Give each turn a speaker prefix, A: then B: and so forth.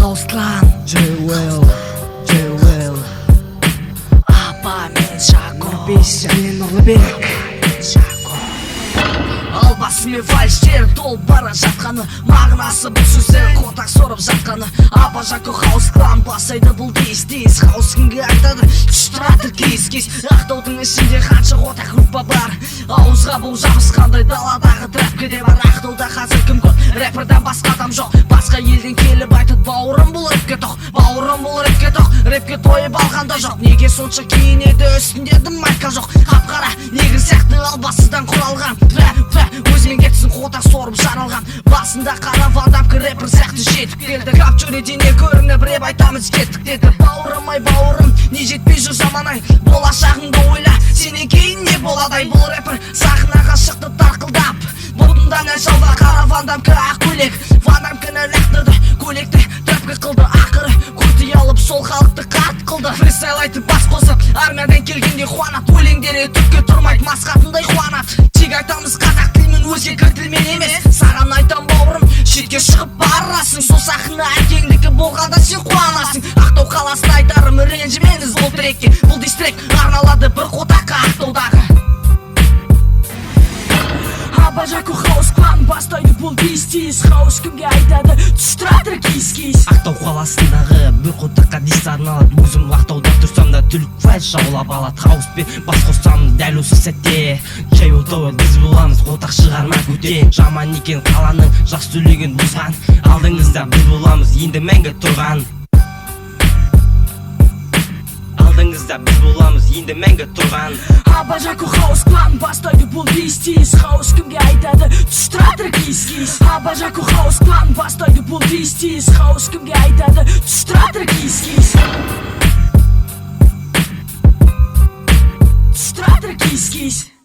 A: ХАУС клан X.A.U.S Аба мен Жако мен Жако албасымен вальштер толып бара жатқаны, мағынасы бұл сөздер қотақ сорып жатқаны. Аба Жако ХАУС клан басайды бұл ДИСС. ХАУС кімге айтады тұштыратыр кейс-кейс. Ақтаудың ішінде қанша қотақ группа бар, ауызға бұл жабысқандай даладағы трэпке де бар. Ақтауда қазір кім көп, рэперден басқа адам жоқ. Басқа елден келіп айтады бауырым бұл рэпке тоқ, бауырым бұл рэпке тоқ. Рэпке тойып алғанда жоқ, неге сонша киінеді үстінде дым майка жоқ. Қап-қара негр сияқты албасыдан құралған, өзімен кетсін қотақ сорып жаралған. Басында қара вандамкі рэпер сияқты жетіп келді. Капчуредине көрініп рэп айтамыз кеттік деді. Бауырым ай бауырым, не жетпей жүр заман ай, болашағыңды ойла, сенен кейін не болады ай. Бұл рэпер сахнаға шықты тарқылдап, бұлдында нәл жалда қара вандамкі ақ көйлек. Вандамкіні лақтырды, көйлекті трэпке қылды. Ақыры көрті алып сол халықты қарт қылды. Фристайл айтып бас қосып, армиядан келгенде қуанат. Өлеңдері түкке тұрмайды, масқатындай қуанат. Тек айтамыз қазақ тілімен, өзге кір тілмен емес. Саған айтам бауырым, шетке шығып барасың. Сол сахна әкеңдікі болғанда сен қуанасың. Ақтау қаласын айтарым ренжімеңіз бұл трекке. Бұл дистрек арналады бір қотаққа Ақтаудағы. Аба Жако ХАУС клан бастайды бұл ДИСС. ХАУС кімге айтады тұштыратыр кейс-кейс.
B: Актау қаласындағы бір қотаққа дисс арналады. Өзім Ақтауда тұрсам да түлік файл жаулап алады. ХАУСпен бас қоссам дәл осы сәтте J.A.U.S біз боламыз қотақ шығарма көтен. Жаман екен қаланың жақсы сөйлеген бұзған, алдыңызда біз боламыз енді мәңгі тұрған. Алдыңызда біз боламыз енді мәңгі тұрған.
A: Аба Жако ХАУС клан бастайды бұл ДИСС. ХАУС кімге айтады тұштыратыр кейс-кейс. Аба Жако ХАУС клан бастайды бұл ДИСС. ХАУС кімге айтады тұштыратыр кейс-кейс. Тұштыратыр кейс-кейс.